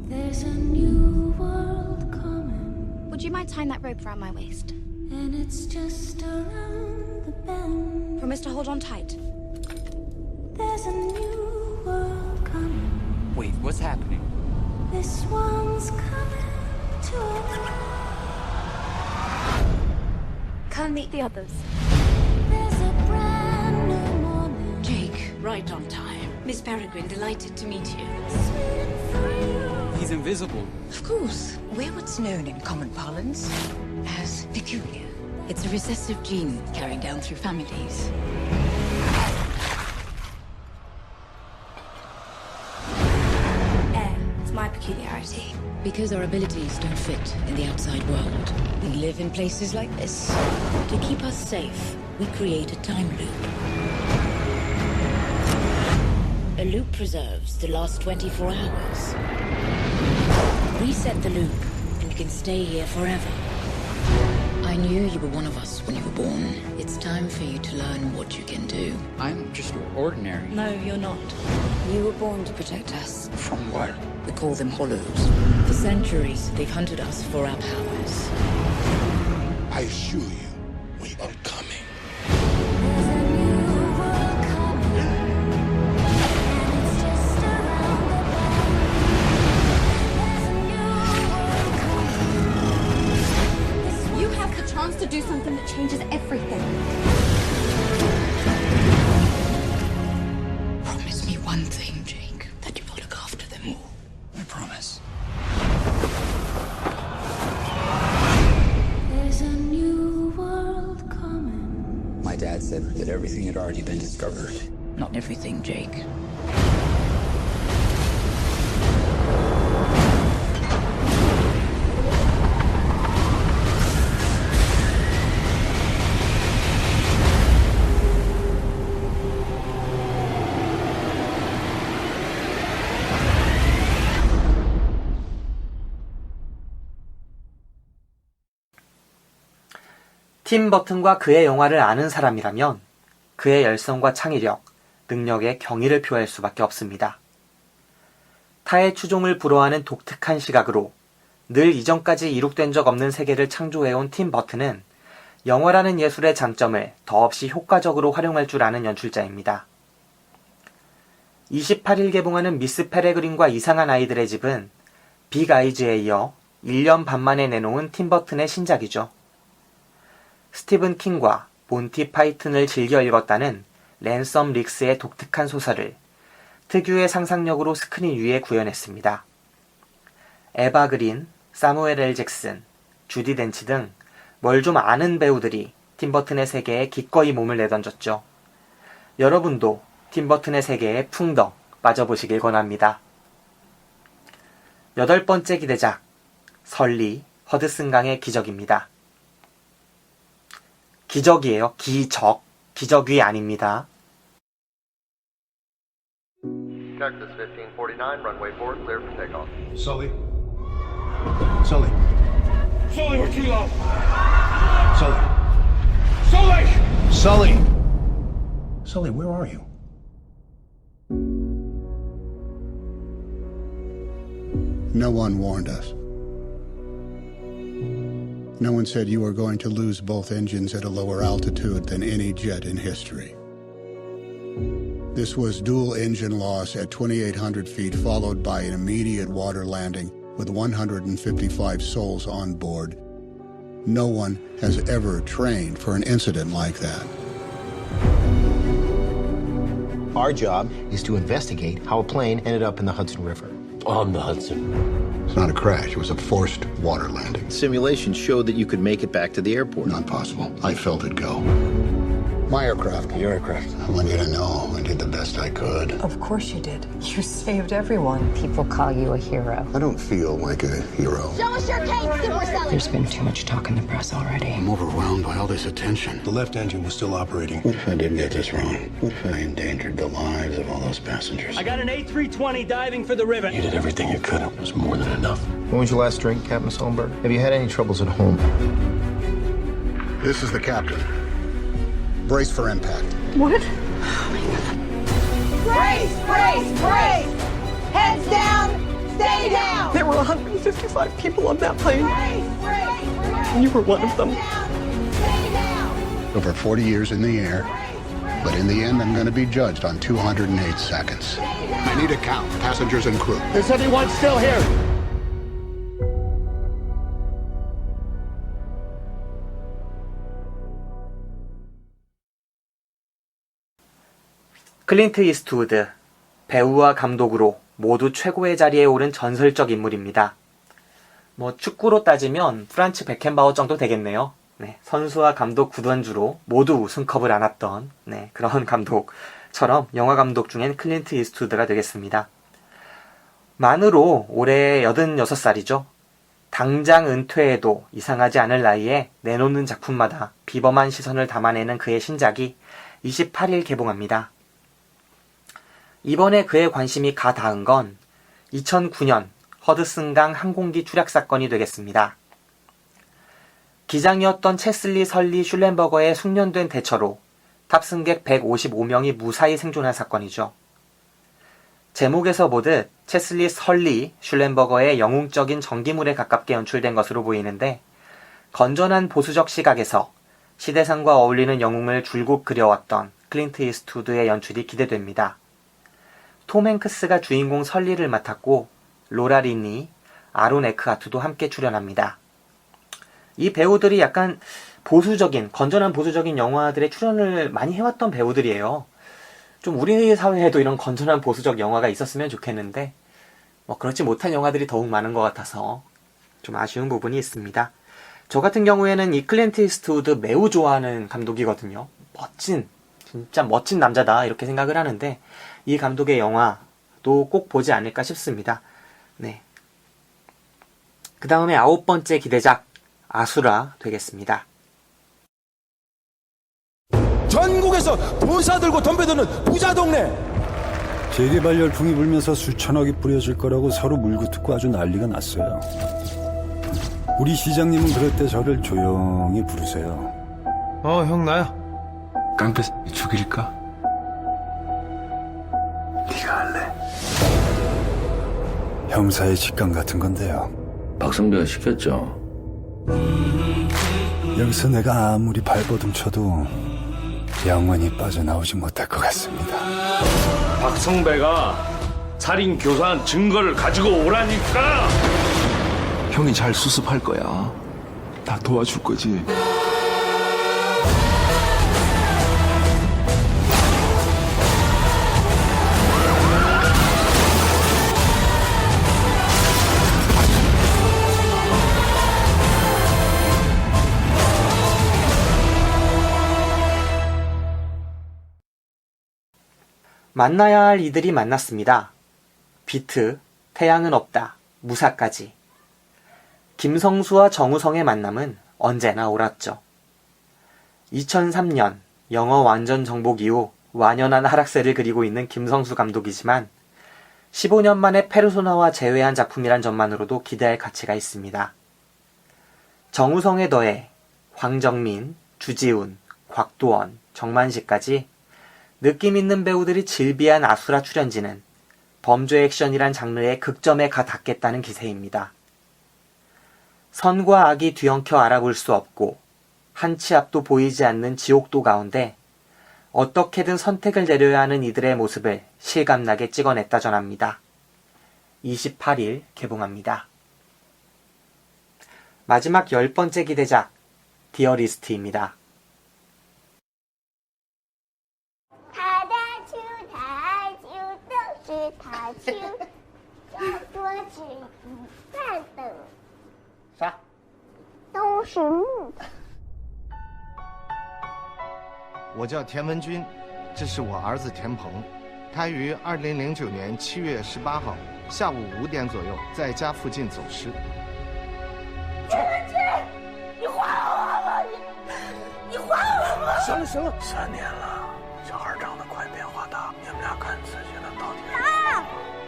There's a new world coming. Would you mind tying that rope around my waist? And it's just around the bend. Promise to hold on tight. There's a new world coming. Wait, what's happening? This one's coming to an end. Come meet the others. There's a brand new morning. Jake, right on time. Miss Peregrine, delighted to meet you. He's invisible. Of course. We're what's known in common parlance as peculiar. It's a recessive gene carried down through families. Air, it's my peculiarity. Because our abilities don't fit in the outside world, we live in places like this. To keep us safe, we create a time loop. A loop preserves the last 24 hours. Reset the loop, and you can stay here forever. I knew you were one of us when you were born. It's time for you to learn what you can do. I'm just ordinary. No, you're not. You were born to protect us. From what? We call them hollows. For centuries, they've hunted us for our powers. I assure you, we are coming. You have the chance to do something that changes everything. Promise me one thing, Jake, that you will look after them all. I promise. There's a new world coming. My dad said that everything had already been discovered. Not everything, Jake. 팀 버튼과 그의 영화를 아는 사람이라면 그의 열성과 창의력, 능력에 경의를 표할 수밖에 없습니다. 타의 추종을 불허하는 독특한 시각으로 늘 이전까지 이룩된 적 없는 세계를 창조해온 팀 버튼은 영화라는 예술의 장점을 더없이 효과적으로 활용할 줄 아는 연출자입니다. 28일 개봉하는 미스 페레그린과 이상한 아이들의 집은 빅 아이즈에 이어 1년 반 만에 내놓은 팀 버튼의 신작이죠. 스티븐 킹과 몬티 파이튼을 즐겨 읽었다는 랜섬 릭스의 독특한 소설을 특유의 상상력으로 스크린 위에 구현했습니다. 에바 그린, 사무엘 L. 잭슨, 주디 덴치 등 뭘 좀 아는 배우들이 팀버튼의 세계에 기꺼이 몸을 내던졌죠. 여러분도 팀버튼의 세계에 풍덩 빠져보시길 권합니다. 8번째 기대작, 설리, 허드슨강의 기적입니다. 기적이에요. 기적. 기적이 아닙니다. Texas 15 49, runway 4, clear for takeoff. Sully? Sully? Sully, we're kilo. Sully? Sully! Sully! Sully, where are you? No one warned us. No one said you were going to lose both engines at a lower altitude than any jet in history. This was dual engine loss at 2,800 feet, followed by an immediate water landing with 155 souls on board. No one has ever trained for an incident like that. Our job is to investigate how a plane ended up in the Hudson River. On the Hudson. It's not a crash, it was a forced water landing. Simulations showed that you could make it back to the airport. Not possible. I felt it go. My aircraft. Your aircraft. I want you to know I did the best I could. Of course you did. You saved everyone. People call you a hero. I don't feel like a hero. Show us your case, Super Sully! There's been too much talk in the press already. I'm overwhelmed by all this attention. The left engine was still operating. What if I did get this wrong? What if I endangered the lives of all those passengers? I got an A320 diving for the river. You did everything you could. It was more than enough. When was your last drink, Captain Solberg? Have you had any troubles at home? This is the captain. Brace for impact. What? Brace, brace, brace! Heads down, stay down! There were 155 people on that plane. Brace, brace, brace! You were one of them. Stay down! Over 40 years in the air, but in the end, I'm going to be judged on 208 seconds. I need a count, passengers and crew. Is anyone still here? 클린트 이스트우드, 배우와 감독으로 모두 최고의 자리에 오른 전설적 인물입니다. 뭐 축구로 따지면 프란츠 베켄바워 정도 되겠네요. 네, 선수와 감독 구단주로 모두 우승컵을 안았던 그런 감독처럼 영화 감독 중엔 클린트 이스트우드가 되겠습니다. 만으로 올해 86살이죠. 당장 은퇴해도 이상하지 않을 나이에 내놓는 작품마다 비범한 시선을 담아내는 그의 신작이 28일 개봉합니다. 이번에 그의 관심이 가 닿은 건 2009년 허드슨강 항공기 추락 사건이 되겠습니다. 기장이었던 체슬리 설리 슐렌버거의 숙련된 대처로 탑승객 155명이 무사히 생존한 사건이죠. 제목에서 보듯 체슬리 설리 슐렌버거의 영웅적인 전기물에 가깝게 연출된 것으로 보이는데 건전한 보수적 시각에서 시대상과 어울리는 영웅을 줄곧 그려왔던 클린트 이스트우드의 연출이 기대됩니다. 톰 행크스가 주인공 설리를 맡았고 로라 리니, 아론 에크하트도 함께 출연합니다. 이 배우들이 약간 보수적인, 건전한 보수적인 영화들에 출연을 많이 해왔던 배우들이에요. 좀 우리 사회에도 이런 건전한 보수적 영화가 있었으면 좋겠는데 그렇지 못한 영화들이 더욱 많은 것 같아서 좀 아쉬운 부분이 있습니다. 저 같은 경우에는 이 클린트 이스트우드 매우 좋아하는 감독이거든요. 진짜 멋진 남자다 이렇게 생각을 하는데 이 감독의 영화도 꼭 보지 않을까 싶습니다. 네. 그 다음에 9번째 기대작 아수라 되겠습니다. 전국에서 돈 사들고 덤벼드는 부자 동네. 재개발 열풍이 불면서 수천억이 뿌려질 거라고 서로 물고 뜯고 아주 난리가 났어요. 우리 시장님은 그럴 때 저를 조용히 부르세요. 형 나야. 깡패 죽일까? 네가 할래. 형사의 직감 같은 건데요. 박성배가 시켰죠. 여기서 내가 아무리 발버둥 쳐도 영원히 빠져나오지 못할 것 같습니다. 박성배가 살인 교사한 증거를 가지고 오라니까. 형이 잘 수습할 거야. 다 도와줄 거지. 만나야 할 이들이 만났습니다. 비트, 태양은 없다, 무사까지. 김성수와 정우성의 만남은 언제나 옳았죠. 2003년 영어 완전 정복 이후 완연한 하락세를 그리고 있는 김성수 감독이지만 15년 만에 페르소나와 재회한 작품이란 점만으로도 기대할 가치가 있습니다. 정우성에 더해 황정민, 주지훈, 곽도원, 정만식까지 느낌 있는 배우들이 질비한 아수라 출연진은 범죄 액션이란 장르의 극점에 가 닿겠다는 기세입니다. 선과 악이 뒤엉켜 알아볼 수 없고 한 치 앞도 보이지 않는 지옥도 가운데 어떻게든 선택을 내려야 하는 이들의 모습을 실감나게 찍어냈다 전합니다. 28일 개봉합니다. 마지막 10번째 기대작 디어리스트입니다. 사? 都是木头。我叫田文军，这是我儿子田鹏，他于2009年7月18号下午5点左右在家附近走失。田文军，你还我吧！你还我吧！行了行了，3年了，小孩长得快，变化大，你们俩看自己的到底是？啊！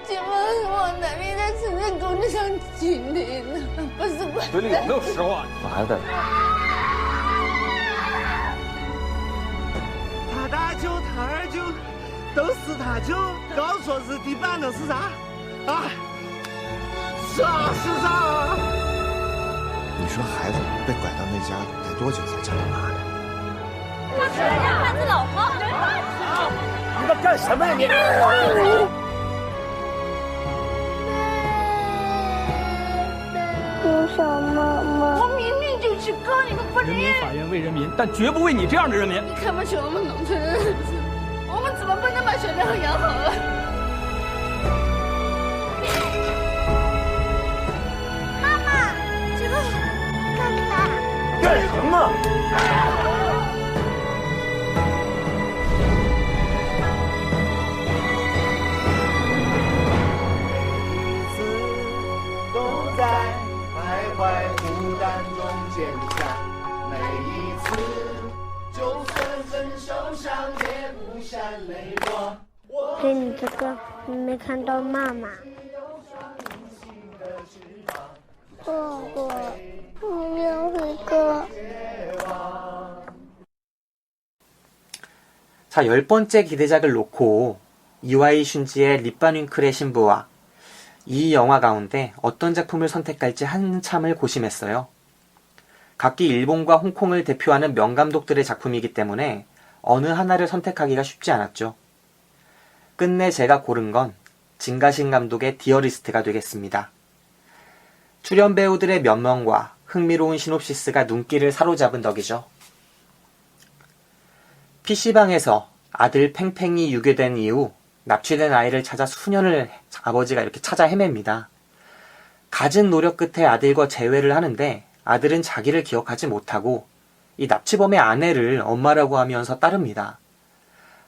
请问我哪里在此地工地上请你呢？不是不是。嘴里有没有实话？孩子。他大舅、他二舅都是他舅，告诉我是第8的是啥？啊？啥是啥？你说孩子被拐到那家得多久才叫他妈的？他是人家孩子老婆。你们干什么呀你？为什么妈？我明明就是哥，你们不理。人民法院为人民，但绝不为你这样的人民。你看不起我们农村人，我们怎么不能把学校养好啊？妈妈，这个看看。干什么？都在徘徊孤单中渐下，每一次，就算分手伤也不闪泪光。给你这个，你没看到妈妈。哥哥，我要回哥。 자, 10번째 기대작을 놓고 이와이 슌지의 립반윙클의 신부와 이 영화 가운데 어떤 작품을 선택할지 한참을 고심했어요. 각기 일본과 홍콩을 대표하는 명감독들의 작품이기 때문에 어느 하나를 선택하기가 쉽지 않았죠. 끝내 제가 고른 건 진가신 감독의 디어리스트가 되겠습니다. 출연 배우들의 면면과 흥미로운 시놉시스가 눈길을 사로잡은 덕이죠. PC방에서 아들 팽팽이 유괴된 이후 납치된 아이를 찾아 수년을 아버지가 이렇게 찾아 헤맵니다. 갖은 노력 끝에 아들과 재회를 하는데 아들은 자기를 기억하지 못하고 이 납치범의 아내를 엄마라고 하면서 따릅니다.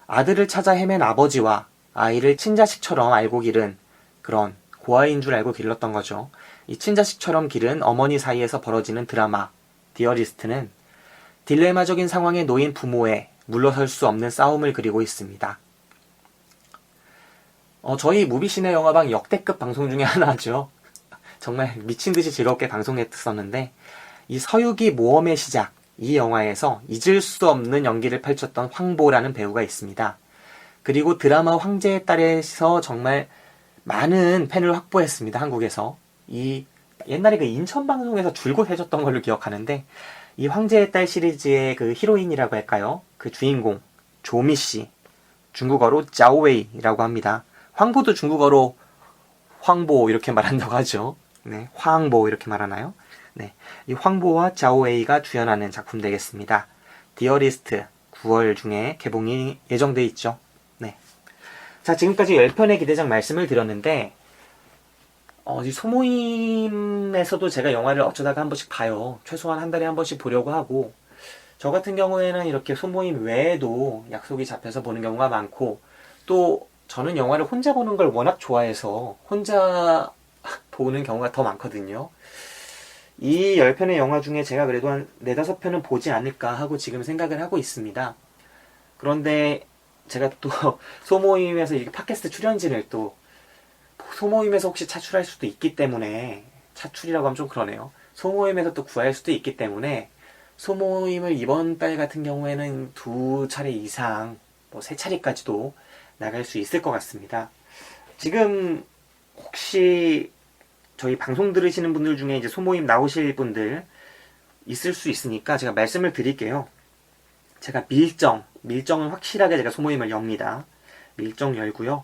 아들을 찾아 헤맨 아버지와 아이를 친자식처럼 알고 기른 그런 고아인 줄 알고 길렀던 거죠. 이 친자식처럼 기른 어머니 사이에서 벌어지는 드라마 디어리스트는 딜레마적인 상황에 놓인 부모의 물러설 수 없는 싸움을 그리고 있습니다. 저희 무비시네 영화방 역대급 방송 중에 하나죠. 정말 미친듯이 즐겁게 방송했었는데 이 서유기 모험의 시작 이 영화에서 잊을 수 없는 연기를 펼쳤던 황보라는 배우가 있습니다. 그리고 드라마 황제의 딸에서 정말 많은 팬을 확보했습니다. 한국에서. 이 옛날에 그 인천 방송에서 줄곧 해줬던 걸로 기억하는데 이 황제의 딸 시리즈의 그 히로인이라고 할까요? 그 주인공 조미씨 중국어로 짜오웨이라고 합니다. 황보도 중국어로 황보 이렇게 말한다고 하죠. 네, 황보 이렇게 말하나요? 네, 이 황보와 짜오웨이가 주연하는 작품 되겠습니다. 디어리스트 9월 중에 개봉이 예정돼 있죠. 네. 자, 지금까지 10편의 기대작 말씀을 드렸는데 이 소모임에서도 제가 영화를 어쩌다가 한 번씩 봐요. 최소한 한 달에 한 번씩 보려고 하고 저 같은 경우에는 이렇게 소모임 외에도 약속이 잡혀서 보는 경우가 많고 또 저는 영화를 혼자 보는 걸 워낙 좋아해서 혼자 보는 경우가 더 많거든요. 이 10편의 영화 중에 제가 그래도 한 4-5편은 보지 않을까 하고 지금 생각을 하고 있습니다. 그런데 제가 또 소모임에서 이렇게 팟캐스트 출연진을 또 소모임에서 혹시 차출할 수도 있기 때문에, 차출이라고 하면 좀 그러네요. 소모임에서 또 구할 수도 있기 때문에 소모임을 이번 달 같은 경우에는 2차례 이상, 뭐 3차례까지도 나갈 수 있을 것 같습니다. 지금 혹시 저희 방송 들으시는 분들 중에 이제 소모임 나오실 분들 있을 수 있으니까 제가 말씀을 드릴게요. 제가 밀정은 확실하게 제가 소모임을 엽니다. 밀정 열고요.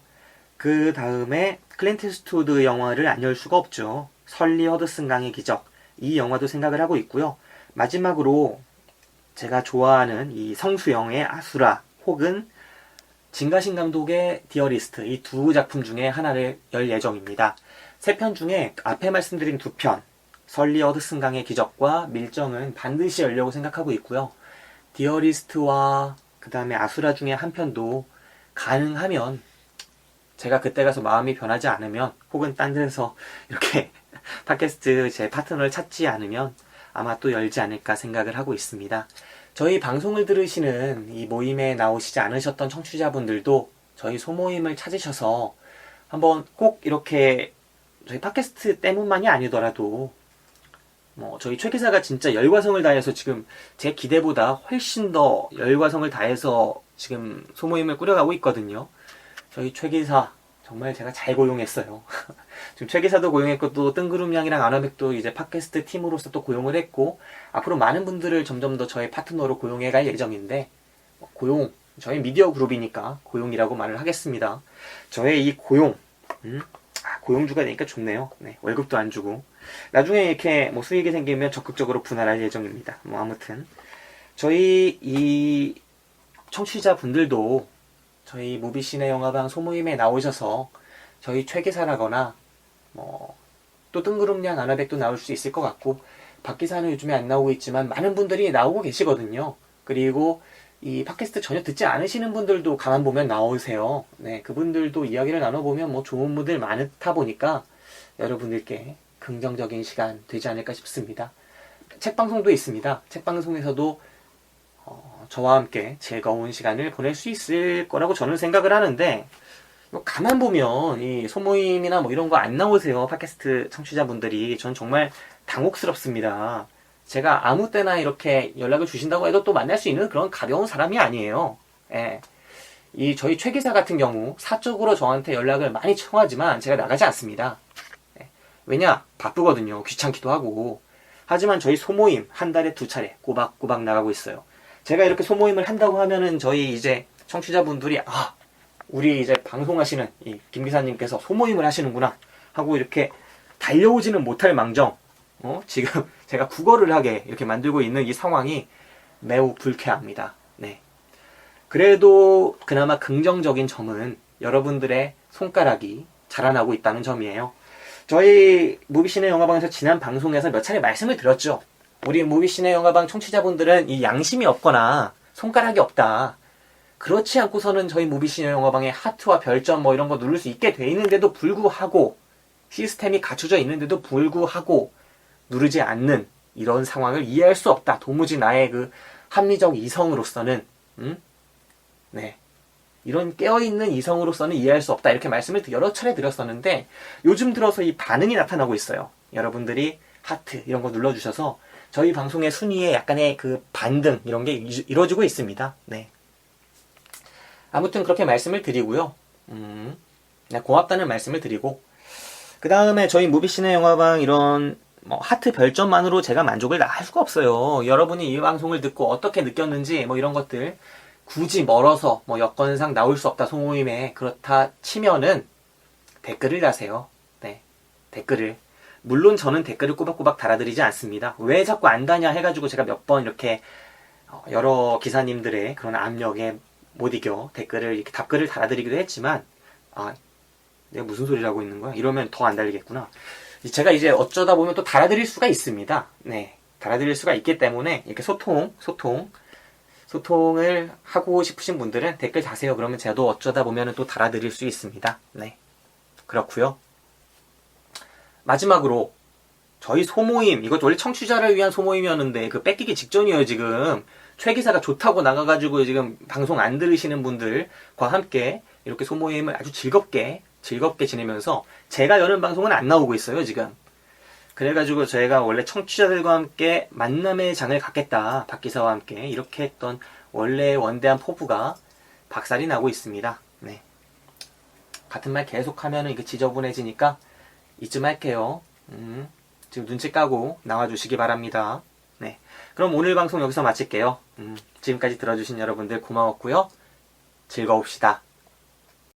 그 다음에 클린트 이스트우드 영화를 안 열 수가 없죠. 설리 허드슨 강의 기적, 이 영화도 생각을 하고 있고요. 마지막으로 제가 좋아하는 이 성수영의 아수라 혹은 진가신 감독의 디어리스트, 이 두 작품 중에 하나를 열 예정입니다. 3편 중에 앞에 말씀드린 2편, 설리 허드슨 강의 기적과 밀정은 반드시 열려고 생각하고 있고요. 디어리스트와 그 다음에 아수라 중에 한 편도 가능하면, 제가 그때 가서 마음이 변하지 않으면, 혹은 딴 데서 이렇게 팟캐스트 제 파트너를 찾지 않으면 아마 또 열지 않을까 생각을 하고 있습니다. 저희 방송을 들으시는 이 모임에 나오시지 않으셨던 청취자분들도 저희 소모임을 찾으셔서 한번 꼭 이렇게 저희 팟캐스트 때문만이 아니더라도 뭐 저희 최 기사가 진짜 열과성을 다해서 지금 제 기대보다 훨씬 더 열과성을 다해서 지금 소모임을 꾸려가고 있거든요. 저희 최 기사 정말 제가 잘 고용했어요. 지금 최 기사도 고용했고 또 뜬구름양이랑 아나백도 이제 팟캐스트 팀으로서 또 고용을 했고, 앞으로 많은 분들을 점점 더 저의 파트너로 고용해 갈 예정인데, 저희 미디어 그룹이니까 고용이라고 말을 하겠습니다. 저의 이 고용주가 되니까 좋네요. 네, 월급도 안 주고 나중에 이렇게 뭐 수익이 생기면 적극적으로 분할할 예정입니다. 뭐 아무튼 저희 이 청취자분들도 저희 무비시네 영화방 소모임에 나오셔서 저희 최 기사라거나 뭐 또 뜬구름양 아나백도 나올 수 있을 것 같고, 박 기사는 요즘에 안 나오고 있지만 많은 분들이 나오고 계시거든요. 그리고 이 팟캐스트 전혀 듣지 않으시는 분들도 가만 보면 나오세요. 네, 그분들도 이야기를 나눠보면 뭐 좋은 분들 많다 보니까 여러분들께 긍정적인 시간 되지 않을까 싶습니다. 책방송도 있습니다. 책방송에서도 저와 함께 즐거운 시간을 보낼 수 있을 거라고 저는 생각을 하는데, 가만 보면 이 소모임이나 뭐 이런 거 안 나오세요. 팟캐스트 청취자분들이. 전 정말 당혹스럽습니다. 제가 아무 때나 이렇게 연락을 주신다고 해도 또 만날 수 있는 그런 가벼운 사람이 아니에요. 예. 이 저희 최 기사 같은 경우 사적으로 저한테 연락을 많이 청하지만 제가 나가지 않습니다. 예. 왜냐? 바쁘거든요. 귀찮기도 하고. 하지만 저희 소모임 한 달에 2차례 꼬박꼬박 나가고 있어요. 제가 이렇게 소모임을 한다고 하면은 저희 이제 청취자분들이 우리 이제 방송하시는 이 김 기사님께서 소모임을 하시는구나 하고 이렇게 달려오지는 못할 망정, 지금 제가 국어를 하게 이렇게 만들고 있는 이 상황이 매우 불쾌합니다. 네. 그래도 그나마 긍정적인 점은 여러분들의 손가락이 자라나고 있다는 점이에요. 저희 무비시네 영화방에서 지난 방송에서 몇 차례 말씀을 드렸죠. 우리 무비시네 영화방 청취자분들은 이 양심이 없거나 손가락이 없다. 그렇지 않고서는 저희 무비시네 영화방에 하트와 별점 뭐 이런 거 누를 수 있게 돼 있는데도 불구하고, 시스템이 갖춰져 있는데도 불구하고 누르지 않는 이런 상황을 이해할 수 없다. 도무지 나의 그 합리적 이성으로서는, 네, 이런 깨어있는 이성으로서는 이해할 수 없다. 이렇게 말씀을 여러 차례 드렸었는데, 요즘 들어서 이 반응이 나타나고 있어요. 여러분들이 하트 이런 거 눌러주셔서 저희 방송의 순위에 약간의 그 반등 이런 게 이루어지고 있습니다. 네. 아무튼 그렇게 말씀을 드리고요. 네, 고맙다는 말씀을 드리고, 그 다음에 저희 무비시네 영화방 이런 뭐 하트 별점만으로 제가 만족을 할 수가 없어요. 여러분이 이 방송을 듣고 어떻게 느꼈는지 뭐 이런 것들 굳이 멀어서 뭐 여건상 나올 수 없다 소모임에 그렇다 치면은 댓글을 다세요. 네, 댓글을. 물론 저는 댓글을 꼬박꼬박 달아드리지 않습니다. 왜 자꾸 안 다냐 해가지고 제가 몇 번 이렇게 여러 기사님들의 그런 압력에 못 이겨 댓글을 이렇게 답글을 달아드리기도 했지만, 내가 무슨 소리를 하고 있는 거야? 이러면 더 안 달리겠구나. 제가 이제 어쩌다 보면 또 달아드릴 수가 있습니다. 네, 달아드릴 수가 있기 때문에 이렇게 소통을 하고 싶으신 분들은 댓글 다세요. 그러면 제가 어쩌다 보면 또 달아드릴 수 있습니다. 네, 그렇고요. 마지막으로 저희 소모임, 이것도 원래 청취자를 위한 소모임이었는데 그 뺏기기 직전이에요. 지금 최 기사가 좋다고 나가가지고 지금 방송 안 들으시는 분들과 함께 이렇게 소모임을 아주 즐겁게 즐겁게 지내면서 제가 여는 방송은 안 나오고 있어요, 지금. 그래가지고 저희가 원래 청취자들과 함께 만남의 장을 갖겠다, 박 기사와 함께 이렇게 했던 원래 원대한 포부가 박살이 나고 있습니다. 네. 같은 말 계속하면 이게 지저분해지니까 이쯤 할게요. 지금 눈치 까고 나와주시기 바랍니다. 네. 그럼 오늘 방송 여기서 마칠게요. 지금까지 들어주신 여러분들 고마웠고요. 즐거웁시다.